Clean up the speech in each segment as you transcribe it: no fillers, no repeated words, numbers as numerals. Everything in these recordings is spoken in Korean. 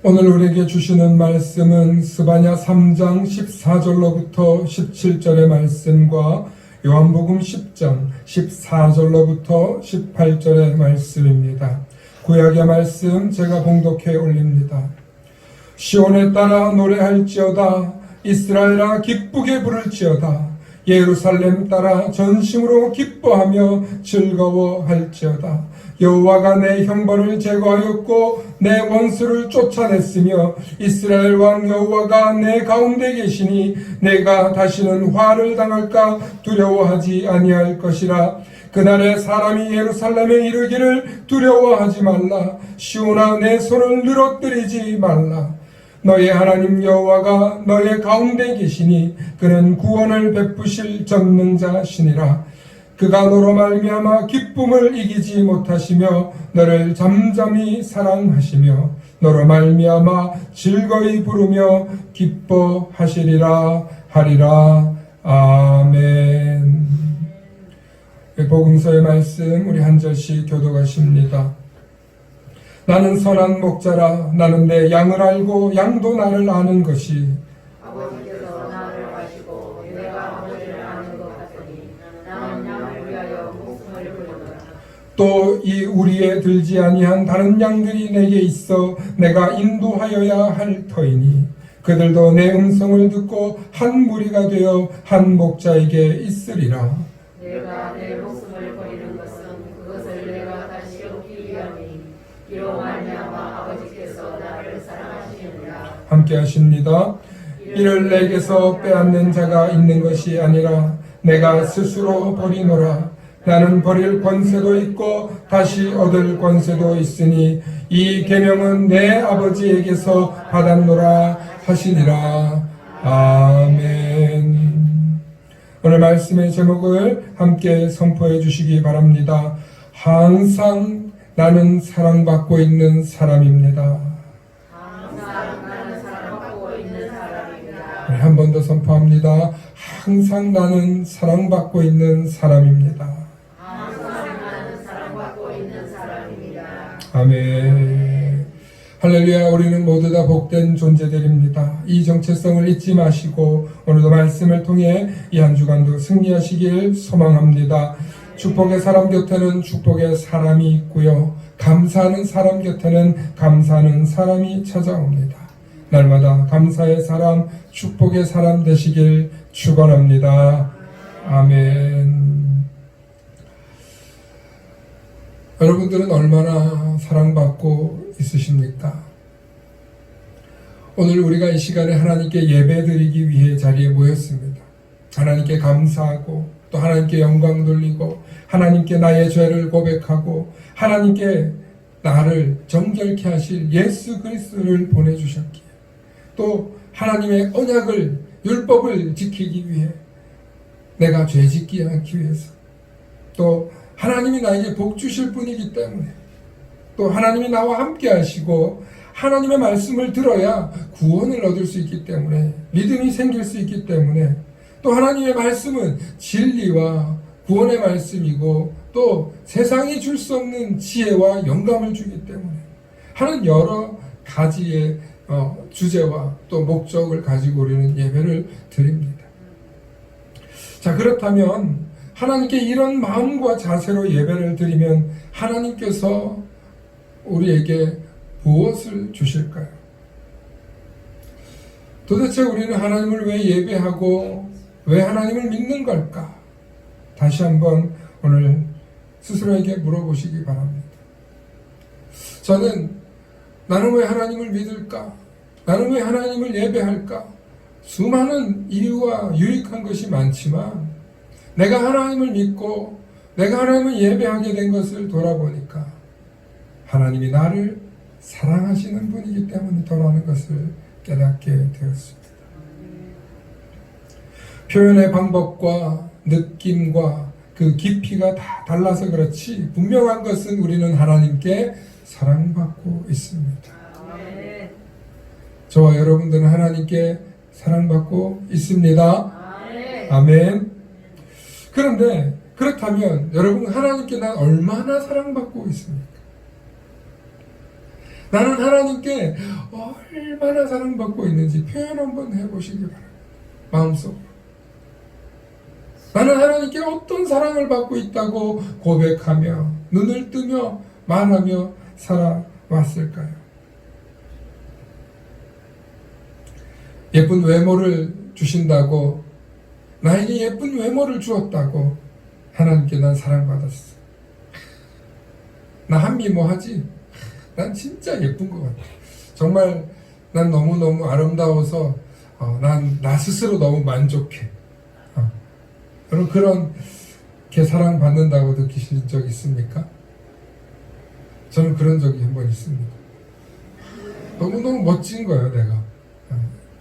오늘 우리에게 주시는 말씀은 스바냐 3장 14절로부터 17절의 말씀과 요한복음 10장 14절로부터 18절의 말씀입니다. 구약의 말씀 제가 봉독해 올립니다. 시온에 따라 노래할지어다. 이스라엘아 기쁘게 부를지어다. 예루살렘 따라 전심으로 기뻐하며 즐거워할지어다. 여호와가 내 형벌을 제거하였고 내 원수를 쫓아냈으며 이스라엘 왕 여호와가 내 가운데 계시니 내가 다시는 화를 당할까 두려워하지 아니할 것이라. 그날에 사람이 예루살렘에 이르기를 두려워하지 말라. 시온아 내 손을 늘어뜨리지 말라. 너의 하나님 여호와가 너의 가운데 계시니 그는 구원을 베푸실 전능자시니라. 그가 너로 말미암아 기쁨을 이기지 못하시며 너를 잠잠히 사랑하시며 너로 말미암아 즐거이 부르며 기뻐하시리라 하리라. 아멘. 복음서의 말씀 우리 한 절씩 교독하십니다. 나는 선한 목자라. 나는 내 양을 알고 양도 나를 아는 것이 아버지께서 나를 아시고 내가 아버지를 아는 것 같으니 나는 양을 위하여 목숨을 걸리노라. 또 이 우리에 들지 아니한 다른 양들이 내게 있어 내가 인도하여야 할 터이니 그들도 내 음성을 듣고 한 무리가 되어 한 목자에게 있으리라. 내가 내 목숨을 버리는 것은 그것을 내가 다시 얻기 위함이니 이로 말미암아 아버지께서 나를 사랑하시느니라. 함께 하십니다. 이를 내게서 빼앗는 자가 있는 것이 아니라 내가 스스로 버리노라. 나는 버릴 권세도 있고 다시 얻을 권세도 있으니 이 계명은 내 아버지에게서 받았노라 하시니라. 아멘. 오늘 말씀의 제목을 함께 선포해 주시기 바랍니다. 항상 나는 사랑받고 있는 사람입니다. 항상 나는 사랑받고 있는 사람입니다. 한 번 더 선포합니다. 항상 나는 사랑받고 있는 사람입니다. 항상 나는 사랑받고 있는 사람입니다. 아멘. 할렐루야. 우리는 모두 다 복된 존재들입니다. 이 정체성을 잊지 마시고 오늘도 말씀을 통해 이 한 주간도 승리하시길 소망합니다. 축복의 사람 곁에는 축복의 사람이 있고요. 감사하는 사람 곁에는 감사하는 사람이 찾아옵니다. 날마다 감사의 사람, 축복의 사람 되시길 축원합니다. 아멘. 여러분들은 얼마나 사랑받고 있으십니까? 오늘 우리가 이 시간에 하나님께 예배드리기 위해 자리에 모였습니다. 하나님께 감사하고 또 하나님께 영광 돌리고 하나님께 나의 죄를 고백하고 하나님께 나를 정결케 하실 예수 그리스도를 보내주셨기에 또 하나님의 언약을, 율법을 지키기 위해, 내가 죄 짓지 않기 위해서, 또 하나님이 나에게 복 주실 분이기 때문에, 또 하나님이 나와 함께 하시고 하나님의 말씀을 들어야 구원을 얻을 수 있기 때문에, 믿음이 생길 수 있기 때문에, 또 하나님의 말씀은 진리와 구원의 말씀이고 또 세상이 줄 수 없는 지혜와 영감을 주기 때문에 하는 여러 가지의 주제와 또 목적을 가지고 우리는 예배를 드립니다. 자, 그렇다면 하나님께 이런 마음과 자세로 예배를 드리면 하나님께서 우리에게 무엇을 주실까요? 도대체 우리는 하나님을 왜 예배하고 왜 하나님을 믿는 걸까? 다시 한번 오늘 스스로에게 물어보시기 바랍니다. 저는 나는 왜 하나님을 믿을까? 나는 왜 하나님을 예배할까? 수많은 이유와 유익한 것이 많지만 내가 하나님을 믿고 내가 하나님을 예배하게 된 것을 돌아보니까 하나님이 나를 사랑하시는 분이기 때문이더라는 것을 깨닫게 되었습니다. 표현의 방법과 느낌과 그 깊이가 다 달라서 그렇지 분명한 것은 우리는 하나님께 사랑받고 있습니다. 저와 여러분들은 하나님께 사랑받고 있습니다. 아멘. 그런데 그렇다면 여러분, 하나님께 난 얼마나 사랑받고 있습니까? 나는 하나님께 얼마나 사랑받고 있는지 표현 한번 해보시기 바랍니다. 마음속으로. 나는 하나님께 어떤 사랑을 받고 있다고 고백하며 눈을 뜨며 말하며 살아왔을까요? 예쁜 외모를 주신다고, 나에게 예쁜 외모를 주었다고 하나님께 난 사랑받았어. 나 한미모하지? 난 진짜 예쁜 것 같아. 정말 난 너무너무 아름다워서 난 나 스스로 너무 만족해. 여러분, 그렇게 사랑받는다고 느끼신 적 있습니까? 저는 그런 적이 한 번 있습니다. 너무너무 멋진 거예요, 내가.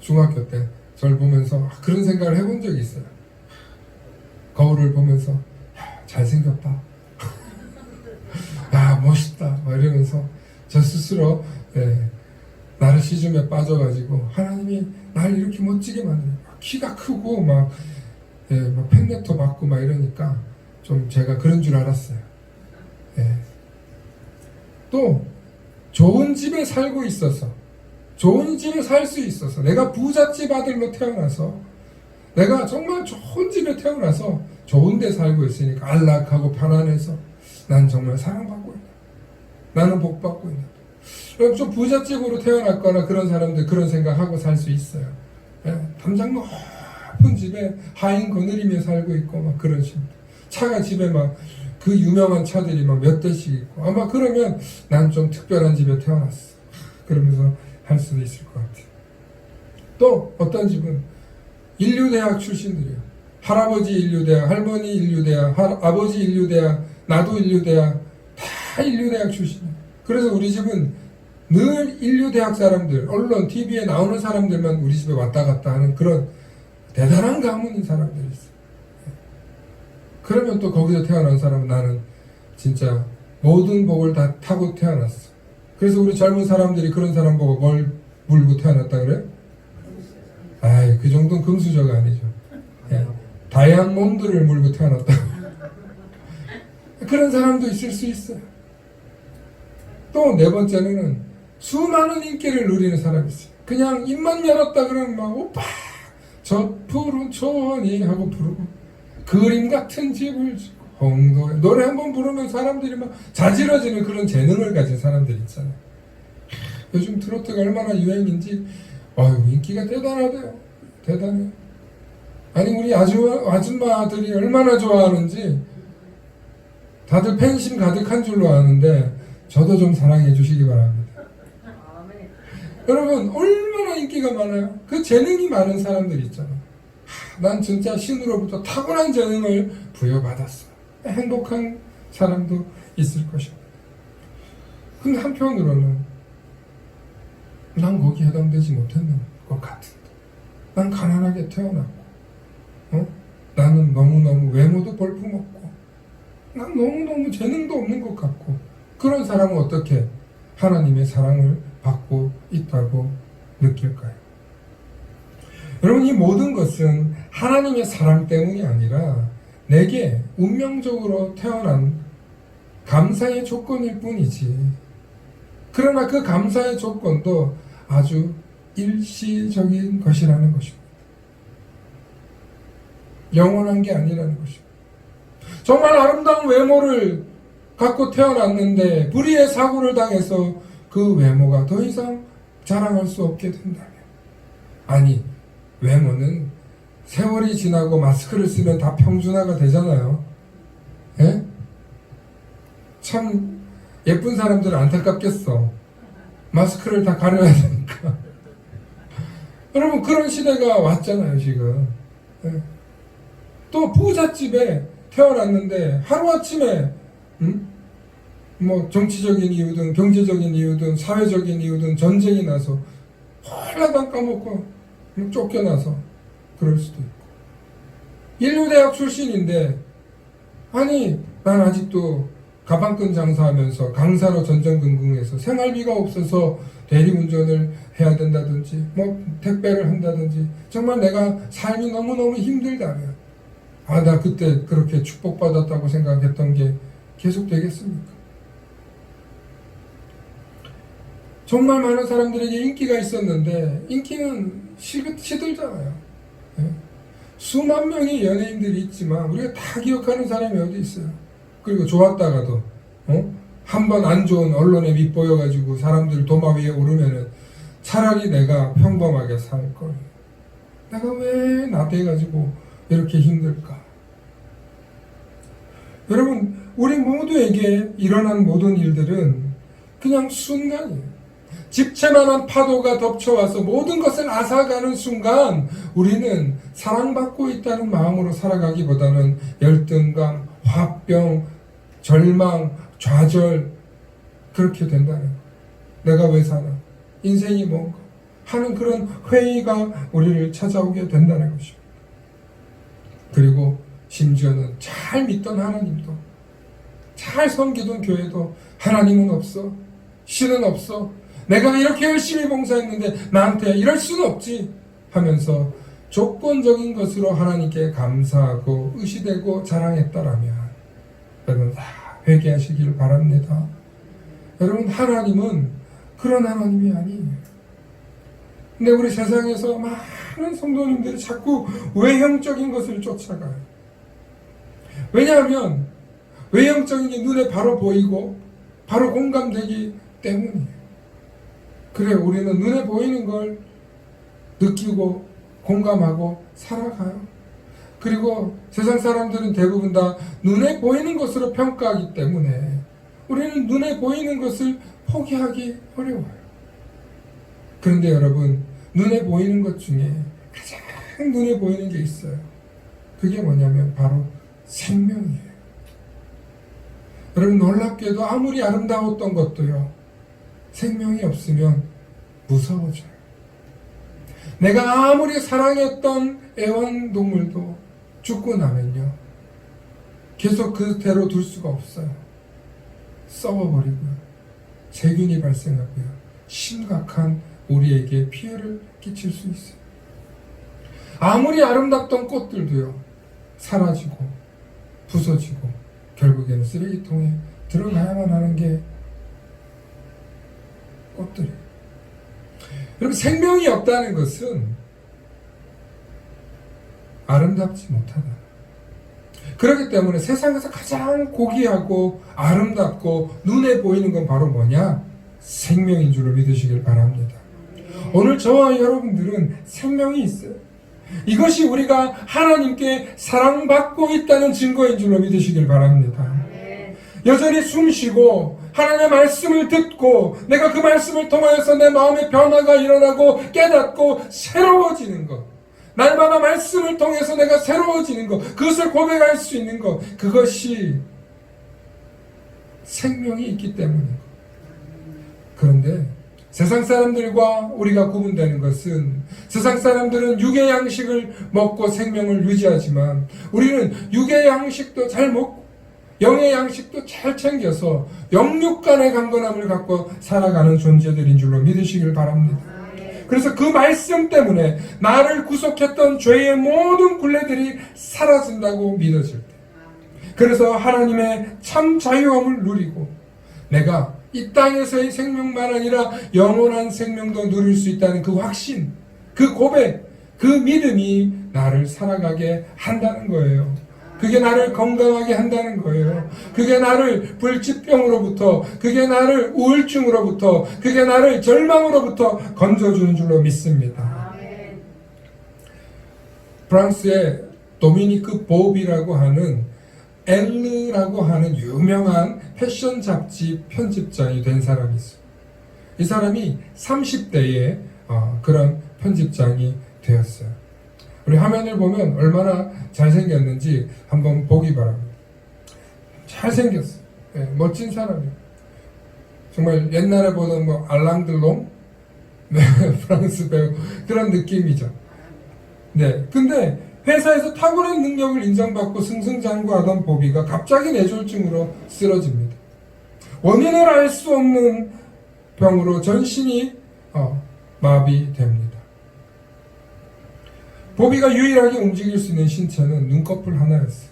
중학교 때 저를 보면서 그런 생각을 해본 적이 있어요. 거울을 보면서 잘생겼다. 야, 멋있다. 막 이러면서 저 스스로 나를 시즘에 빠져가지고 하나님이 날 이렇게 멋지게 만드는, 키가 크고 막 팬레터 받고 막 이러니까 좀 제가 그런 줄 알았어요. 또 좋은 집에 살고 있어서, 좋은 집에 살 수 있어서, 내가 부잣집 아들로 태어나서, 내가 정말 좋은 집에 태어나서 좋은 데 살고 있으니까 안락하고 편안해서 난 정말 사랑받고 있다. 나는 복받고 있다. 좀 부잣집으로 태어났거나 그런 사람들 그런 생각하고 살 수 있어요. 담장 높은 집에 하인 거느리며 살고 있고 막 그런 식으로. 차가 집에 막 그 유명한 차들이 막 몇 대씩 있고, 아마 그러면 난 좀 특별한 집에 태어났어. 그러면서 할 수도 있을 것 같아요. 또 어떤 집은 인류대학 출신들이에요. 할아버지 인류대학, 할머니 인류대학, 아버지 인류대학, 나도 인류대학, 다 인류대학 출신이에요. 그래서 우리 집은 늘 인류대학 사람들, 언론, TV에 나오는 사람들만 우리 집에 왔다 갔다 하는 그런 대단한 가문인 사람들이 있어요. 그러면 또 거기서 태어난 사람은 나는 진짜 모든 복을 다 타고 태어났어. 그래서 우리 젊은 사람들이 그런 사람 보고 뭘 물고 태어났다 그래? 아이, 그 정도는 금수저가 아니죠. 다이아몬드를 물고 태어났다. 그런 사람도 있을 수 있어요. 또 네 번째는 수많은 인기를 누리는 사람이 있어요. 그냥 입만 열었다 그러면 막 오빠 저 푸른 초원이 하고 부르고, 그림 같은 집을 짓고 홍도에 노래 한번 부르면 사람들이 막 자지러지는 그런 재능을 가진 사람들 있잖아요. 요즘 트로트가 얼마나 유행인지 인기가 대단하대요. 대단해요. 아니, 우리 아줌마들이 얼마나 좋아하는지 다들 팬심 가득한 줄로 아는데 저도 좀 사랑해 주시기 바랍니다. 여러분, 얼마나 인기가 많아요. 그 재능이 많은 사람들 있잖아요. 난 진짜 신으로부터 타고난 재능을 부여받았어. 행복한 사람도 있을 것입니다. 근데 한편으로는 난 거기에 해당되지 못했는 것 같은데, 난 가난하게 태어났고, 나는 너무너무 외모도 볼품없고, 난 너무너무 재능도 없는 것 같고, 그런 사람은 어떻게 하나님의 사랑을 받고 있다고 느낄까요? 여러분, 이 모든 것은 하나님의 사랑 때문이 아니라 내게 운명적으로 태어난 감사의 조건일 뿐이지. 그러나 그 감사의 조건도 아주 일시적인 것이라는 것입니다. 영원한 게 아니라는 것입니다. 정말 아름다운 외모를 갖고 태어났는데 불의의 사고를 당해서 그 외모가 더 이상 자랑할 수 없게 된다면, 아니, 외모는 세월이 지나고 마스크를 쓰면 다 평준화가 되잖아요. 예? 참 예쁜 사람들은 안타깝겠어. 마스크를 다 가려야 되니까. 여러분, 그런 시대가 왔잖아요, 지금. 예. 또 부잣집에 태어났는데 하루아침에 뭐 정치적인 이유든 경제적인 이유든 사회적인 이유든 전쟁이 나서 홀라당 까먹고 쫓겨나서 그럴 수도 있고, 인류대학 출신인데, 아니 난 아직도 가방끈 장사하면서 강사로 전전긍긍해서 생활비가 없어서 대리운전을 해야 된다든지 뭐 택배를 한다든지, 정말 내가 삶이 너무너무 힘들다면, 나 그때 그렇게 축복받았다고 생각했던 게 계속 되겠습니까? 정말 많은 사람들에게 인기가 있었는데 인기는 시들잖아요. 수만 명의 연예인들이 있지만 우리가 다 기억하는 사람이 어디 있어요? 그리고 좋았다가도 한 번 안 좋은 언론에 밑보여가지고 사람들 도마 위에 오르면은 차라리 내가 평범하게 살 걸, 내가 왜 나대가지고 이렇게 힘들까? 여러분, 우리 모두에게 일어난 모든 일들은 그냥 순간이에요. 집채만한 파도가 덮쳐와서 모든 것을 앗아가는 순간 우리는 사랑받고 있다는 마음으로 살아가기보다는 열등감, 화병, 절망, 좌절, 그렇게 된다는 거예요. 내가 왜 사나? 인생이 뭔가? 하는 그런 회의가 우리를 찾아오게 된다는 것입니다. 그리고 심지어는 잘 믿던 하나님도, 잘 섬기던 교회도 하나님은 없어, 신은 없어, 내가 이렇게 열심히 봉사했는데 나한테 이럴 수는 없지 하면서 조건적인 것으로 하나님께 감사하고 의시되고 자랑했다라면 여러분 다 회개하시길 바랍니다. 여러분, 하나님은 그런 하나님이 아니에요. 근데 우리 세상에서 많은 성도님들이 자꾸 외형적인 것을 쫓아가요. 왜냐하면 외형적인 게 눈에 바로 보이고 바로 공감되기 때문이에요. 그래, 우리는 눈에 보이는 걸 느끼고 공감하고 살아가요. 그리고 세상 사람들은 대부분 다 눈에 보이는 것으로 평가하기 때문에 우리는 눈에 보이는 것을 포기하기 어려워요. 그런데 여러분, 눈에 보이는 것 중에 가장 눈에 보이는 게 있어요. 그게 뭐냐면 바로 생명이에요. 여러분, 놀랍게도 아무리 아름다웠던 것도요, 생명이 없으면 무서워져요. 내가 아무리 사랑했던 애완동물도 죽고 나면요, 계속 그대로 둘 수가 없어요. 썩어버리고요, 세균이 발생하고요, 심각한 우리에게 피해를 끼칠 수 있어요. 아무리 아름답던 꽃들도요, 사라지고 부서지고 결국에는 쓰레기통에 들어가야만 하는 게 꽃들이에요. 여러분, 생명이 없다는 것은 아름답지 못하다. 그렇기 때문에 세상에서 가장 고귀하고 아름답고 눈에 보이는 건 바로 뭐냐? 생명인 줄로 믿으시길 바랍니다. 오늘 저와 여러분들은 생명이 있어요. 이것이 우리가 하나님께 사랑받고 있다는 증거인 줄로 믿으시길 바랍니다. 여전히 숨쉬고 하나님의 말씀을 듣고 내가 그 말씀을 통하여서 내 마음의 변화가 일어나고 깨닫고 새로워지는 것, 날마다 말씀을 통해서 내가 새로워지는 것, 그것을 고백할 수 있는 것, 그것이 생명이 있기 때문이에요. 그런데 세상 사람들과 우리가 구분되는 것은 세상 사람들은 육의 양식을 먹고 생명을 유지하지만 우리는 육의 양식도 잘 먹고 영의 양식도 잘 챙겨서 영육 간의 강건함을 갖고 살아가는 존재들인 줄로 믿으시길 바랍니다. 그래서 그 말씀 때문에 나를 구속했던 죄의 모든 굴레들이 사라진다고 믿어질 때, 그래서 하나님의 참 자유함을 누리고 내가 이 땅에서의 생명만 아니라 영원한 생명도 누릴 수 있다는 그 확신, 그 고백, 그 믿음이 나를 살아가게 한다는 거예요. 그게 나를 건강하게 한다는 거예요. 그게 나를 불치병으로부터, 그게 나를 우울증으로부터, 그게 나를 절망으로부터 건져주는 줄로 믿습니다. 프랑스의 도미니크 보비라고 하는 엘르라고 하는 유명한 패션 잡지 편집장이 된 사람이 있어요. 이 사람이 30대에 그런 편집장이 되었어요. 우리 화면을 보면 얼마나 잘생겼는지 한번 보기 바랍니다. 잘생겼어요. 네, 멋진 사람이에요. 정말 옛날에 보던 뭐 알랑들롱? 네, 프랑스 배우 그런 느낌이죠. 네, 근데 회사에서 탁월한 능력을 인정받고 승승장구하던 보비가 갑자기 뇌졸중으로 쓰러집니다. 원인을 알 수 없는 병으로 전신이 마비됩니다. 보비가 유일하게 움직일 수 있는 신체는 눈꺼풀 하나였어요.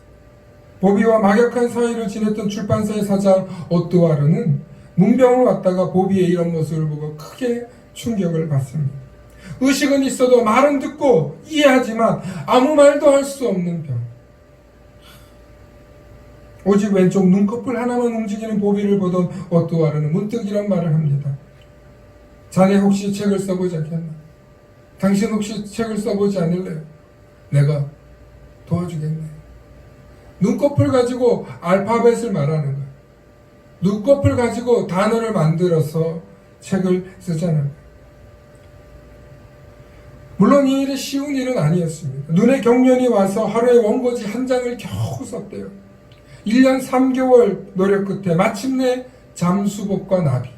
보비와 막역한 사이를 지냈던 출판사의 사장 오뚜와르는 문병을 왔다가 보비의 이런 모습을 보고 크게 충격을 받습니다. 의식은 있어도 말은 듣고 이해하지만 아무 말도 할 수 없는 병. 오직 왼쪽 눈꺼풀 하나만 움직이는 보비를 보던 오뚜와르는 문득 이런 말을 합니다. 자네 혹시 책을 써보지 않겠나? 당신 혹시 책을 써보지 않을래요? 내가 도와주겠네. 눈꺼풀 가지고 알파벳을 말하는 거예요. 눈꺼풀 가지고 단어를 만들어서 책을 쓰자는 거예요. 물론 이 일이 쉬운 일은 아니었습니다. 눈에 경련이 와서 하루에 원고지 한 장을 겨우 썼대요. 1년 3개월 노력 끝에 마침내 잠수복과 나비,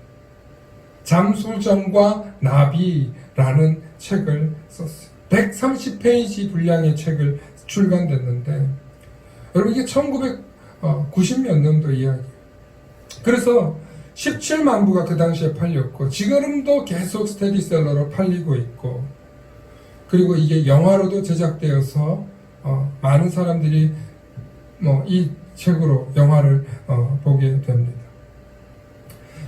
잠수정과 나비라는 책을 썼어요. 130페이지 분량의 책을 출간됐는데, 여러분 이게 1990몇 년도 이야기예요. 그래서 17만 부가 그 당시에 팔렸고 지금도 계속 스테디셀러로 팔리고 있고, 그리고 이게 영화로도 제작되어서 많은 사람들이 이 책으로 영화를 보게 됩니다.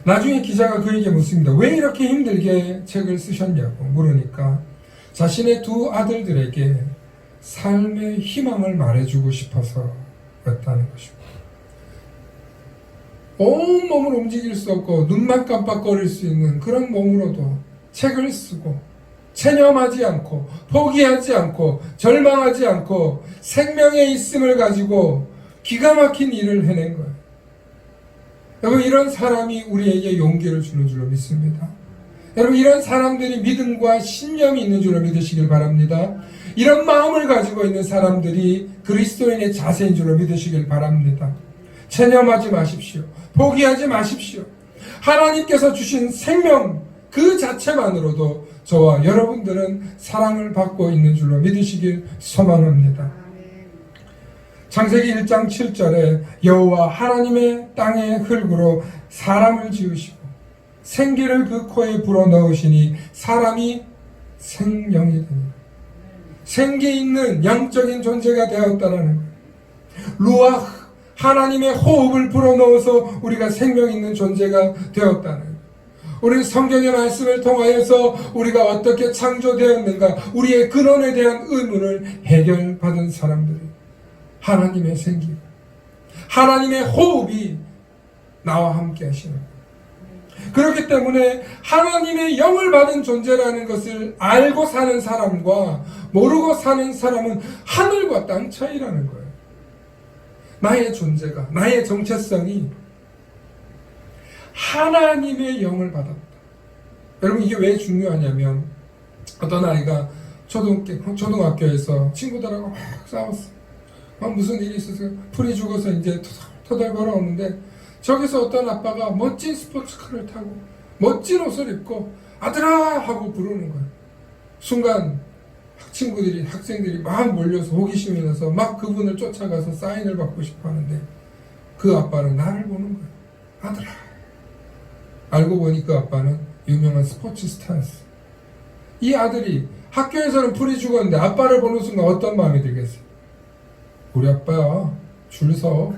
나중에 기자가 그에게 묻습니다. 왜 이렇게 힘들게 책을 쓰셨냐고 물으니까 자신의 두 아들들에게 삶의 희망을 말해주고 싶어서였다는 것입니다. 온 몸을 움직일 수 없고 눈만 깜빡거릴 수 있는 그런 몸으로도 책을 쓰고 체념하지 않고 포기하지 않고 절망하지 않고 생명의 있음을 가지고 기가 막힌 일을 해낸 거예요. 여러분 이런 사람이 우리에게 용기를 주는 줄로 믿습니다. 여러분 이런 사람들이 믿음과 신념이 있는 줄로 믿으시길 바랍니다. 이런 마음을 가지고 있는 사람들이 그리스도인의 자세인 줄로 믿으시길 바랍니다. 체념하지 마십시오. 포기하지 마십시오. 하나님께서 주신 생명 그 자체만으로도 저와 여러분들은 사랑을 받고 있는 줄로 믿으시길 소망합니다. 창세기 1장 7절에 여호와 하나님의 땅의 흙으로 사람을 지으시고 생기를 그 코에 불어넣으시니 사람이 생명이 됩니다. 생기 있는 영적인 존재가 되었다는 거예요. 루아흐, 하나님의 호흡을 불어넣어서 우리가 생명 있는 존재가 되었다는 거예요. 우리 성경의 말씀을 통하여서 우리가 어떻게 창조되었는가, 우리의 근원에 대한 의문을 해결받은 사람들이 하나님의 생기, 하나님의 호흡이 나와 함께 하시는 거예요. 그렇기 때문에 하나님의 영을 받은 존재라는 것을 알고 사는 사람과 모르고 사는 사람은 하늘과 땅 차이라는 거예요. 나의 존재가, 나의 정체성이 하나님의 영을 받았다. 여러분 이게 왜 중요하냐면 어떤 아이가 초등학교에서 친구들하고 막 싸웠어. 무슨 일이 있어서 풀이 죽어서 이제 터덜 걸어오는데 저기서 어떤 아빠가 멋진 스포츠카를 타고 멋진 옷을 입고 아들아 하고 부르는 거예요. 순간 학생들이 막 몰려서 호기심이 나서 막 그분을 쫓아가서 사인을 받고 싶어 하는데 그 아빠는 나를 보는 거예요. 아들아. 알고 보니 그 아빠는 유명한 스포츠 스타였어요. 이 아들이 학교에서는 풀이 죽었는데 아빠를 보는 순간 어떤 마음이 들겠어요? 우리 아빠야, 줄 서.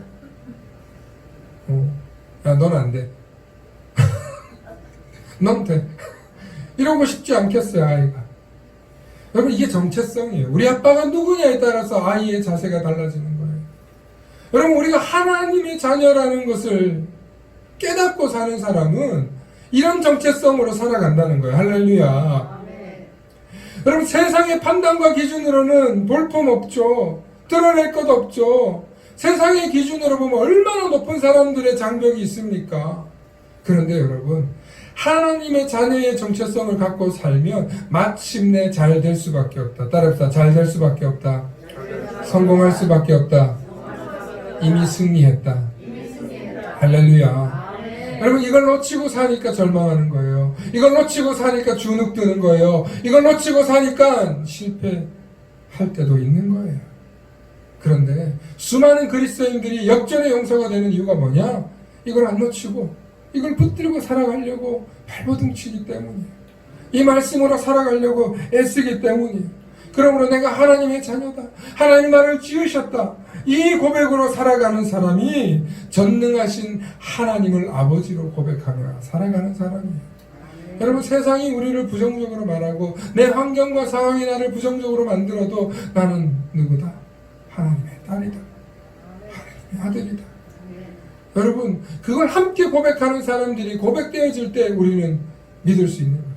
야, 넌 안 돼. 넌 돼. 이러고 싶지 않겠어요, 아이가. 여러분, 이게 정체성이에요. 우리 아빠가 누구냐에 따라서 아이의 자세가 달라지는 거예요. 여러분, 우리가 하나님의 자녀라는 것을 깨닫고 사는 사람은 이런 정체성으로 살아간다는 거예요. 할렐루야. 여러분, 세상의 판단과 기준으로는 볼품 없죠. 드러낼 것 없죠. 세상의 기준으로 보면 얼마나 높은 사람들의 장벽이 있습니까? 그런데 여러분, 하나님의 자녀의 정체성을 갖고 살면 마침내 잘 될 수밖에 없다. 따라합시다. 잘 될 수밖에 없다. 성공할 수밖에 없다. 이미 승리했다. 할렐루야. 여러분, 이걸 놓치고 사니까 절망하는 거예요. 이걸 놓치고 사니까 주눅 드는 거예요. 이걸 놓치고 사니까 실패할 때도 있는 거예요. 그런데 수많은 그리스도인들이 역전의 용서가 되는 이유가 뭐냐? 이걸 안 놓치고 이걸 붙들고 살아가려고 발버둥치기 때문이에요. 이 말씀으로 살아가려고 애쓰기 때문이에요. 그러므로 내가 하나님의 자녀다. 하나님 나를 지으셨다. 이 고백으로 살아가는 사람이 전능하신 하나님을 아버지로 고백하며 살아가는 사람이에요. 여러분, 세상이 우리를 부정적으로 말하고 내 환경과 상황이 나를 부정적으로 만들어도 나는 누구다? 하나님의 딸이다. 하나님의 아들이다. 여러분, 그걸 함께 고백하는 사람들이 고백되어질 때 우리는 믿을 수 있는 거예요.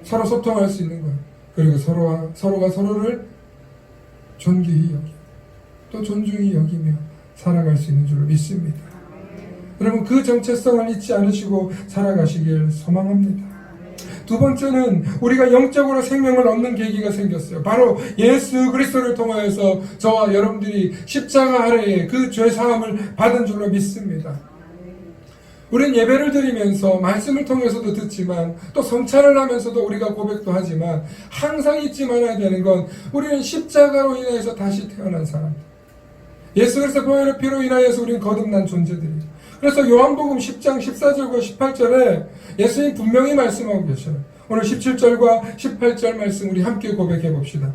서로 소통할 수 있는 거예요. 그리고 서로가 서로를 존귀히 여기고 또 존중히 여기며 살아갈 수 있는 줄로 믿습니다. 여러분, 그 정체성을 잊지 않으시고 살아가시길 소망합니다. 두 번째는 우리가 영적으로 생명을 얻는 계기가 생겼어요. 바로 예수 그리스도를 통하여서 저와 여러분들이 십자가 아래에 그 죄사함을 받은 줄로 믿습니다. 우리는 예배를 드리면서 말씀을 통해서도 듣지만 또 성찬을 하면서도 우리가 고백도 하지만 항상 잊지 말아야 되는 건 우리는 십자가로 인해서 다시 태어난 사람들. 예수 그리스도 보혈의 피로 인하여서 우리는 거듭난 존재들이에요. 그래서 요한복음 10장 14절과 18절에 예수님 분명히 말씀하고 계셔요. 오늘 17절과 18절 말씀 우리 함께 고백해 봅시다.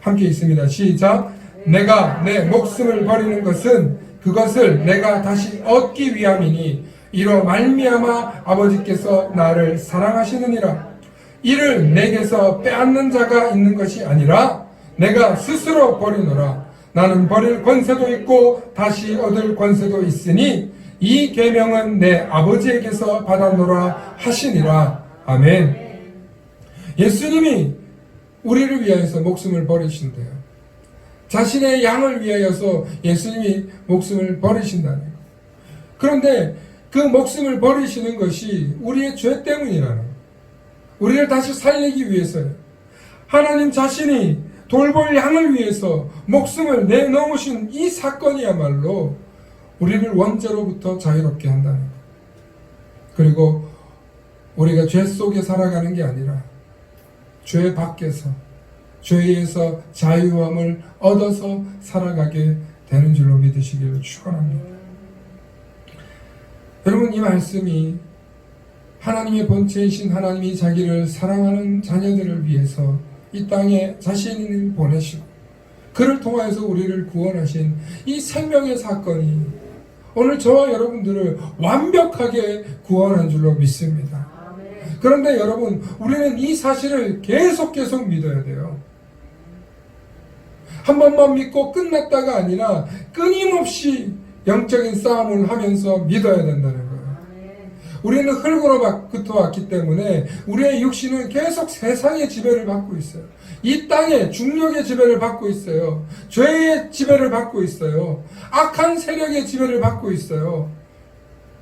함께 있습니다. 시작. 내가 내 목숨을 버리는 것은 그것을 내가 다시 얻기 위함이니 이로 말미암아 아버지께서 나를 사랑하시느니라. 이를 내게서 빼앗는 자가 있는 것이 아니라 내가 스스로 버리노라. 나는 버릴 권세도 있고 다시 얻을 권세도 있으니 이 계명은 내 아버지에게서 받았노라 하시니라. 아멘. 예수님이 우리를 위하여서 목숨을 버리신대요. 자신의 양을 위하여서 예수님이 목숨을 버리신다는 거예요. 그런데 그 목숨을 버리시는 것이 우리의 죄 때문이라는 거예요. 우리를 다시 살리기 위해서요. 하나님 자신이 돌볼 양을 위해서 목숨을 내놓으신 이 사건이야말로 우리를 원죄로부터 자유롭게 한다는 것. 그리고 우리가 죄 속에 살아가는 게 아니라 죄 밖에서 죄에서 자유함을 얻어서 살아가게 되는 줄로 믿으시기를 축원합니다. 여러분, 이 말씀이 하나님의 본체이신 하나님이 자기를 사랑하는 자녀들을 위해서 이 땅에 자신을 보내시고 그를 통하여서 우리를 구원하신 이 생명의 사건이 오늘 저와 여러분들을 완벽하게 구원한 줄로 믿습니다. 그런데 여러분, 우리는 이 사실을 계속 믿어야 돼요. 한 번만 믿고 끝났다가 아니라 끊임없이 영적인 싸움을 하면서 믿어야 된다는 거예요. 우리는 흙으로부터 왔기 때문에 우리의 육신은 계속 세상의 지배를 받고 있어요. 이 땅에 중력의 지배를 받고 있어요. 죄의 지배를 받고 있어요. 악한 세력의 지배를 받고 있어요.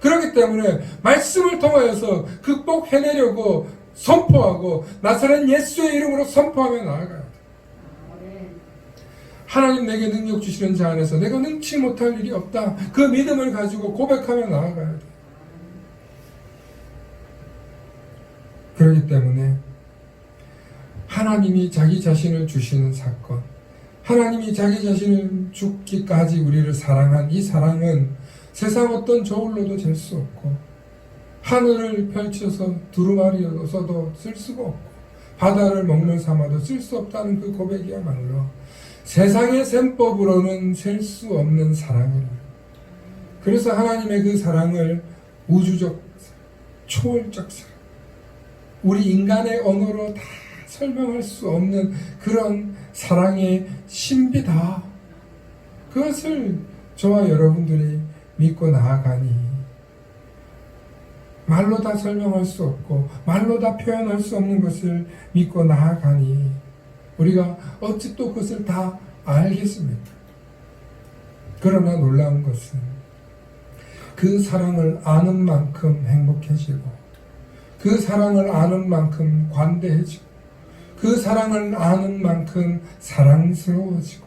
그렇기 때문에 말씀을 통하여서 극복해내려고 선포하고 나사렛 예수의 이름으로 선포하며 나아가야 돼요. 하나님 내게 능력 주시는 자 안에서 내가 능치 못할 일이 없다. 그 믿음을 가지고 고백하며 나아가야 돼요. 그렇기 때문에 하나님이 자기 자신을 주시는 사건, 하나님이 자기 자신을 죽기까지 우리를 사랑한 이 사랑은 세상 어떤 저울로도 잴 수 없고, 하늘을 펼쳐서 두루마리로서도 쓸 수가 없고, 바다를 먹는 삼아도 쓸 수 없다는 그 고백이야말로 세상의 셈법으로는 셀 수 없는 사랑이라. 그래서 하나님의 그 사랑을 우주적, 초월적 사랑, 우리 인간의 언어로 다 설명할 수 없는 그런 사랑의 신비다. 그것을 저와 여러분들이 믿고 나아가니, 말로 다 설명할 수 없고 말로 다 표현할 수 없는 것을 믿고 나아가니 우리가 어찌 또 그것을 다 알겠습니까? 그러나 놀라운 것은 그 사랑을 아는 만큼 행복해지고, 그 사랑을 아는 만큼 관대해지고, 그 사랑을 아는 만큼 사랑스러워지고,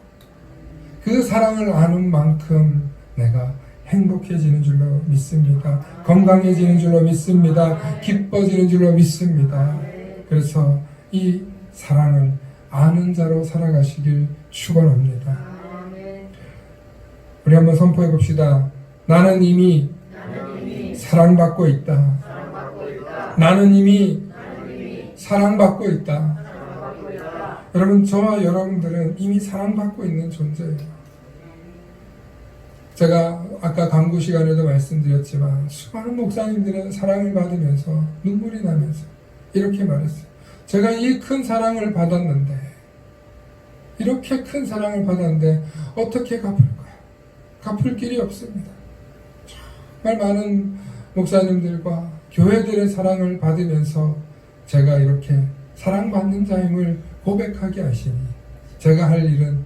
그 사랑을 아는 만큼 내가 행복해지는 줄로 믿습니다. 건강해지는 줄로 믿습니다. 기뻐지는 줄로 믿습니다. 그래서 이 사랑을 아는 자로 살아가시길 축원합니다. 우리 한번 선포해 봅시다. 나는 이미 사랑받고 있다. 나는 이미 사랑받고 있다. 여러분, 저와 여러분들은 이미 사랑받고 있는 존재예요. 제가 아까 강구 시간에도 말씀드렸지만 수많은 목사님들은 사랑을 받으면서 눈물이 나면서 이렇게 말했어요. 제가 이 큰 사랑을 받았는데, 이렇게 큰 사랑을 받았는데 어떻게 갚을까요? 갚을 길이 없습니다. 정말 많은 목사님들과 교회들의 사랑을 받으면서 제가 이렇게 사랑받는 자임을 고백하게 하시니, 제가 할 일은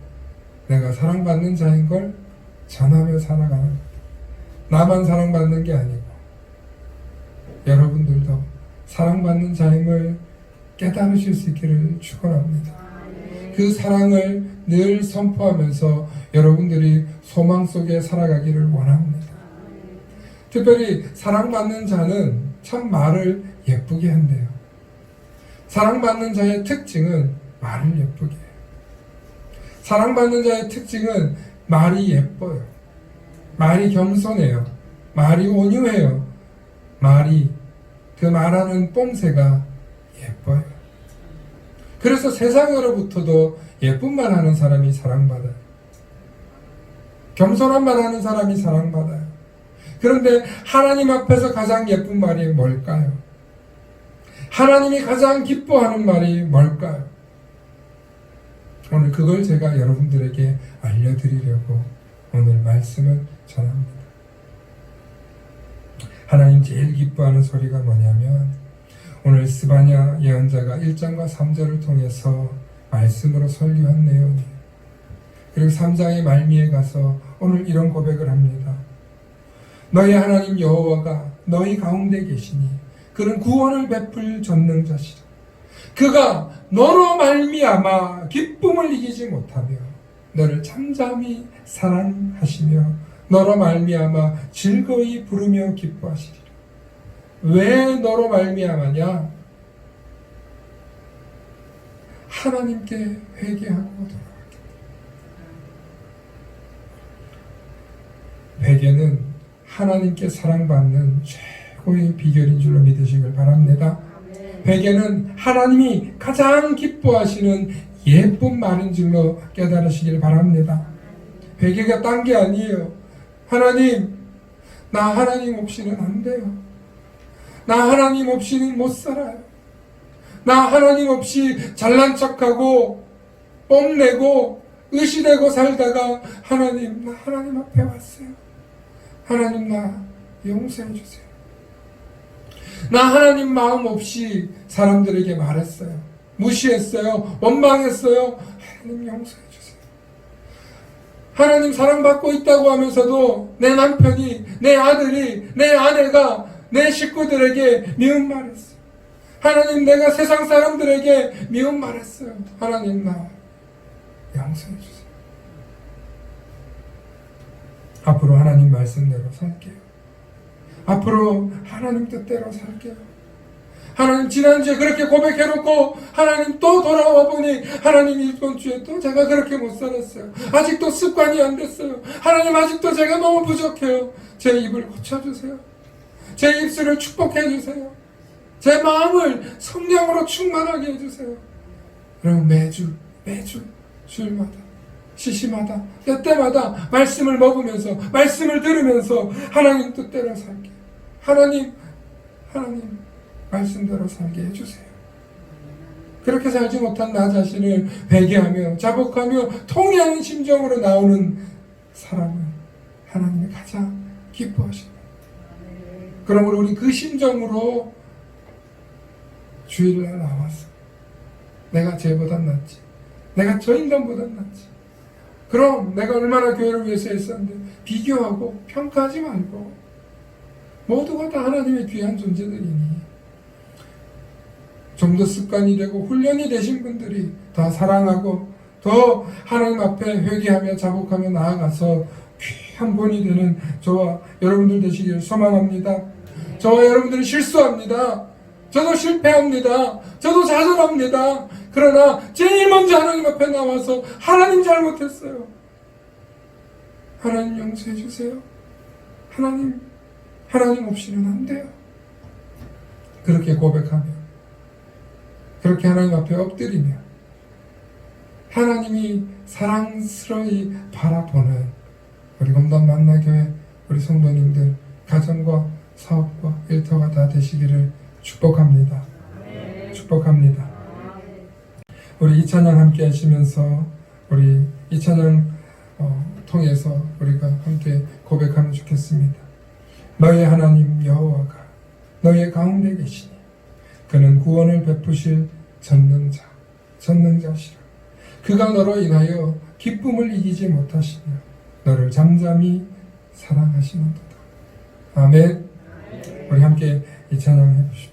내가 사랑받는 자인 걸 전하며 살아가는 것. 나만 사랑받는 게 아니고 여러분들도 사랑받는 자임을 깨달으실 수 있기를 축원합니다. 그 사랑을 늘 선포하면서 여러분들이 소망 속에 살아가기를 원합니다. 특별히 사랑받는 자는 참 말을 예쁘게 한대요. 사랑받는 자의 특징은 말을 예쁘게 해요. 사랑받는 자의 특징은 말이 예뻐요. 말이 겸손해요. 말이 온유해요. 말이, 그 말하는 뽐새가 예뻐요. 그래서 세상으로부터도 예쁜 말 하는 사람이 사랑받아요. 겸손한 말 하는 사람이 사랑받아요. 그런데 하나님 앞에서 가장 예쁜 말이 뭘까요? 하나님이 가장 기뻐하는 말이 뭘까요? 오늘 그걸 제가 여러분들에게 알려드리려고 오늘 말씀을 전합니다. 하나님 제일 기뻐하는 소리가 뭐냐면, 오늘 스바냐 예언자가 1장과 3절을 통해서 말씀으로 설교한 내용이에요. 그리고 3장의 말미에 가서 오늘 이런 고백을 합니다. 너희 하나님 여호와가 너희 가운데 계시니 그는 구원을 베풀 전능자시라. 그가 너로 말미암아 기쁨을 이기지 못하며 너를 잠잠히 사랑하시며 너로 말미암아 즐거이 부르며 기뻐하시리라. 왜 너로 말미암아냐? 하나님께 회개하고 돌아가기. 회개는 하나님께 사랑받는 최고의 비결인 줄로 믿으시길 바랍니다. 회개는 하나님이 가장 기뻐하시는 예쁜 말인 줄로 깨달으시길 바랍니다. 회개가 딴 게 아니에요. 하나님, 나 하나님 없이는 안 돼요. 나 하나님 없이는 못 살아요. 나 하나님 없이 잘난 척하고 뽐내고 의시되고 살다가 하나님, 나 하나님 앞에 왔어요. 하나님, 나 용서해 주세요. 나 하나님 마음 없이 사람들에게 말했어요. 무시했어요. 원망했어요. 하나님 용서해 주세요. 하나님 사랑받고 있다고 하면서도 내 남편이, 내 아들이, 내 아내가 내 식구들에게 미운 말했어요. 하나님, 내가 세상 사람들에게 미운 말했어요. 하나님, 나 용서해 주세요. 앞으로 하나님 말씀대로 살게요. 앞으로 하나님 뜻대로 살게요. 하나님 지난주에 그렇게 고백해놓고 하나님 또 돌아와 보니 하나님 이번 주에 또 제가 그렇게 못 살았어요. 아직도 습관이 안 됐어요. 하나님 아직도 제가 너무 부족해요. 제 입을 고쳐주세요. 제 입술을 축복해주세요. 제 마음을 성령으로 충만하게 해주세요. 여러분 매주 주일마다 시시마다 때때마다 말씀을 먹으면서 말씀을 들으면서 하나님 뜻대로 살게, 하나님 말씀대로 살게 해주세요. 그렇게 살지 못한 나 자신을 회개하며 자복하며 통회하는 심정으로 나오는 사람은 하나님이 가장 기뻐하십니다. 그러므로 우리 그 심정으로 주일날 나와서 내가 쟤보단 낫지, 내가 저 인간보단 낫지, 그럼 내가 얼마나 교회를 위해서 했었는데 비교하고 평가하지 말고 모두가 다 하나님의 귀한 존재들이니 좀 더 습관이 되고 훈련이 되신 분들이 더 사랑하고 더 하나님 앞에 회개하며 자복하며 나아가서 귀한 본이 되는 저와 여러분들 되시기를 소망합니다. 저와 여러분들은 실수합니다. 저도 실패합니다. 저도 좌절합니다. 그러나 제일 먼저 하나님 앞에 나와서 하나님 잘못했어요, 하나님 용서해 주세요, 하나님 없이는 안 돼요, 그렇게 고백하며 그렇게 하나님 앞에 엎드리며 하나님이 사랑스러이 바라보는 우리 검단 만나교회 우리 성도님들 가정과 사업과 일터가 다 되시기를 축복합니다. 축복합니다. 우리 이 찬양 함께 하시면서 우리 이 찬양 통해서 우리가 함께 고백하면 좋겠습니다. 너의 하나님 여호와가 너의 가운데 계시니 그는 구원을 베푸실 전능자시라. 그가 너로 인하여 기쁨을 이기지 못하시며 너를 잠잠히 사랑하시는도다. 아멘. 우리 함께 이 찬양 해보십니다.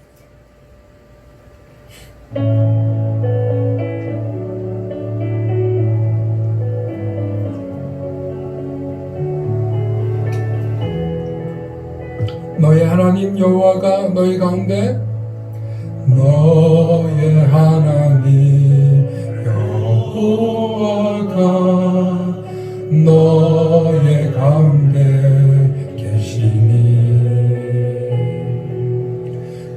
너의 하나님 여호와가 너희 가운데 너의 하나님 여호와가 너의 가운데 계시니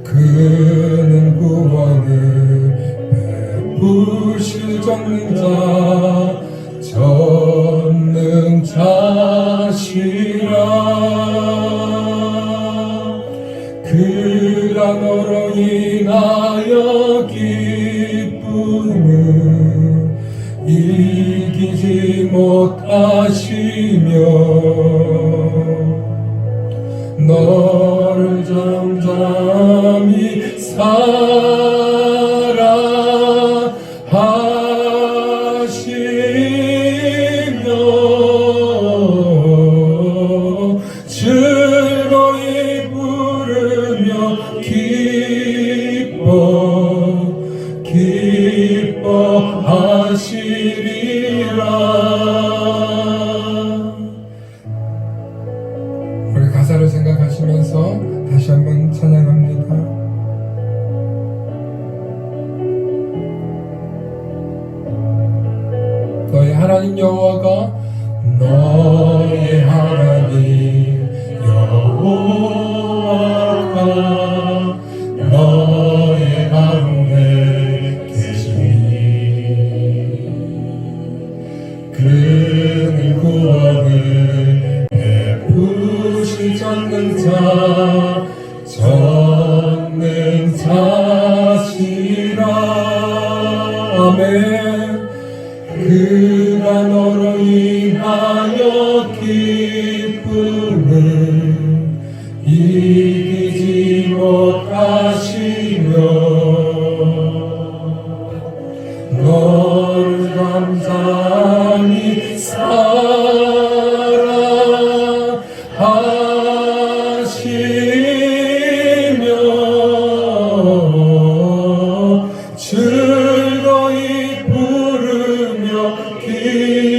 그는 구원을 베푸실 전능자시라. 그가 너로 인하여 기쁨을 이기지 못하시며 너를 잠잠히 사랑하시며 즐거이 부르며 기뻐하시리라. 우리 가사를 생각하시면서 다시 한번 찬양합니다. 너의 하나님 여호와가 너의 하나님 여호와가 너의 가운데 계시니 그는 구원을 베푸실 전능자시라. 아멘. 그가 너로 인하여 기쁨을 이기지 못하시며 너를 잠잠히 사랑하시며 즐거이 부르며 기뻐하시리라.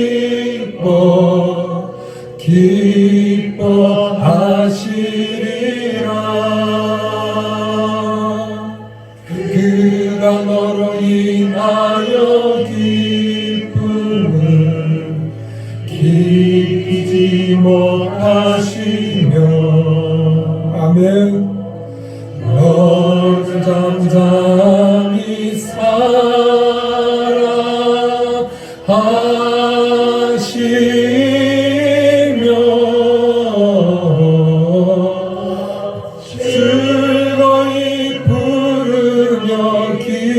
즐거이 부르며 기뻐하시리라.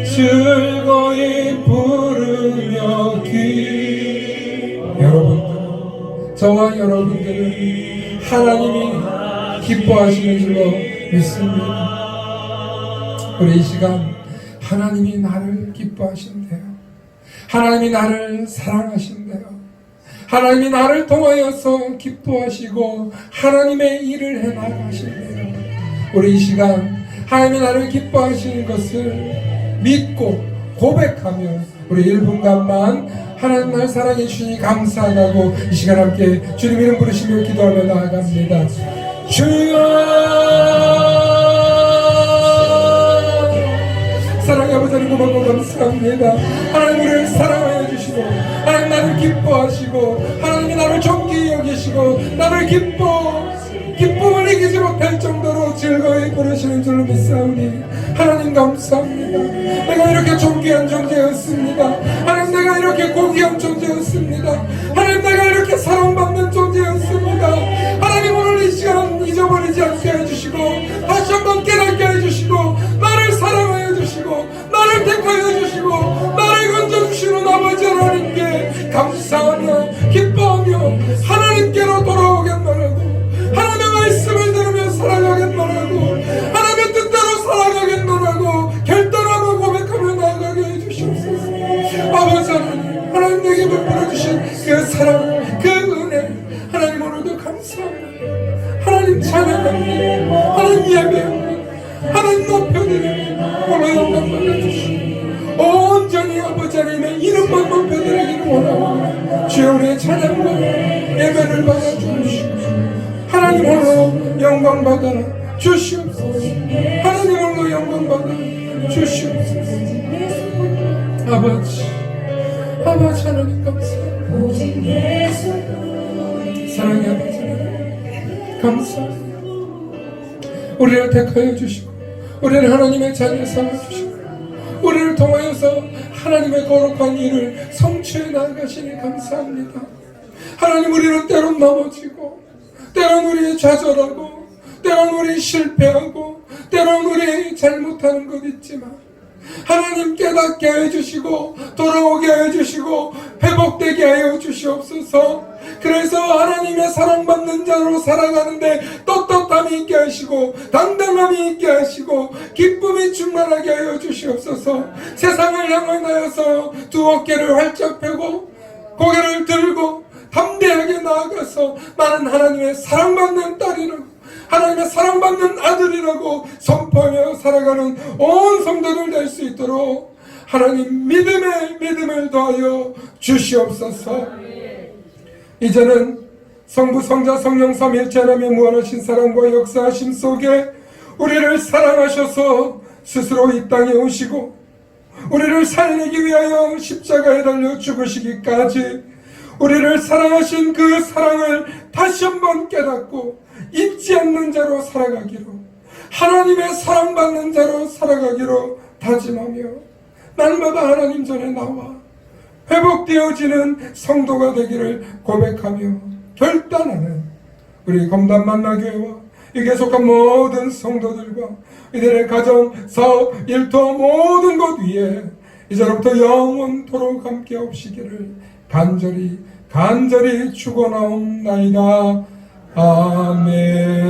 즐거이 부르며 여러분들, 저와 여러분들은 하나님이 기뻐하시는 줄로 믿습니다. 우리 이 시간 하나님이 나를 기뻐하신대요. 하나님이 나를 사랑하신대요. 하나님이 나를 통하여서 기뻐하시고 하나님의 일을 해나가신대요. 우리 이 시간 하나님이 나를 기뻐하시는 것을 믿고 고백하며 우리 1분간만 하나님 날 사랑해 주시니 감사하고 이 시간 함께 주님 이름 부르시며 기도하며 나아갑니다. 주여, 사랑의 아버지 하나님 고맙고 감사합니다. 하나님 우리를 사랑하여 주시고 하나님 나를 기뻐하시고 하나님이 나를 존귀히 여기시고 나를 기쁨을 이기지 못할 정도로 즐거이 부르시는 줄로 믿사오니 하나님 감사합니다. 내가 이렇게 존귀한 존재였습니다. 하나님 내가 이렇게 고귀한 존재였습니다. 하나님 내가 이렇게 사랑받는 존재였습니다. 하나님 오늘 이 시간 잊어버리지 않게 해주시고 다시 한번 깨닫게 해주시고 나를 사랑하여 주시고 나를 택하여 주시고 나를 건져주시는 아버지 하나님께 감사하며 기뻐하며 하나님께로 돌아오겠노라고 하나님의 말씀을 들으며 살아가겠노라고 하나님의 뜻대로 살아가겠노라고 결단하고 고백하며 나아가게 해주시옵소서. 아버지 하나님, 하나님 내게 베풀어주신 그 사랑, 그 은혜 하나님 오늘도 감사합니다. 하나님 찬양합니다. 하나님 예배합니다. 하나님 높여드립니다. 오늘 영광 받아주시고 온전히 아버지 하나님의 이름만 높여드리기를 원합니다. 주여 우리의 찬양과 예배를 받아주시고 하나님 홀로 영광 받아 주시옵소서. 하나님 홀로 영광 받아 주시옵소서. 아버지 하나님 감사합니다. 사랑의 아버지 하나님 감사합니다. 우리를 택하여 주시고 우리를 하나님의 자녀 삼아주시고 우리를 통하여서 하나님의 거룩한 일을 성취해 나가시니 감사합니다. 하나님 우리는 때론 넘어지고 때론 우리 좌절하고 때론 우리 실패하고 때론 우리 잘못하는 것 있지만 하나님 깨닫게 해주시고 돌아오게 해주시고 회복되게 하여 주시옵소서. 그래서 하나님의 사랑받는 자로 살아가는데 떳떳함이 있게 하시고 당당함이 있게 하시고 기쁨이 충만하게 하여 주시옵소서. 세상을 향하여서 두 어깨를 활짝 펴고 고개를 들고 담대하게 나아가서 나는 하나님의 사랑받는 딸이라고 하나님의 사랑받는 아들이라고 선포하며 살아가는 온 성도들 될 수 있도록 하나님 믿음을 더하여 주시옵소서. 이제는 성부 성자 성령 삼위일체 하나님의 무한하신 사랑과 역사하심 속에 우리를 사랑하셔서 스스로 이 땅에 오시고 우리를 살리기 위하여 십자가에 달려 죽으시기까지 우리를 사랑하신 그 사랑을 다시 한번 깨닫고 잊지 않는 자로 살아가기로 하나님의 사랑받는 자로 살아가기로 다짐하며 날마다 하나님 전에 나와 회복되어지는 성도가 되기를 고백하며 결단하는 우리 검단 만나교회와 여기에 속한 모든 성도들과 이들의 가정, 사업, 일터 모든 것 위에 이제로부터 영원토록 함께 없시기를 간절히 축원하옵나이다. 아멘.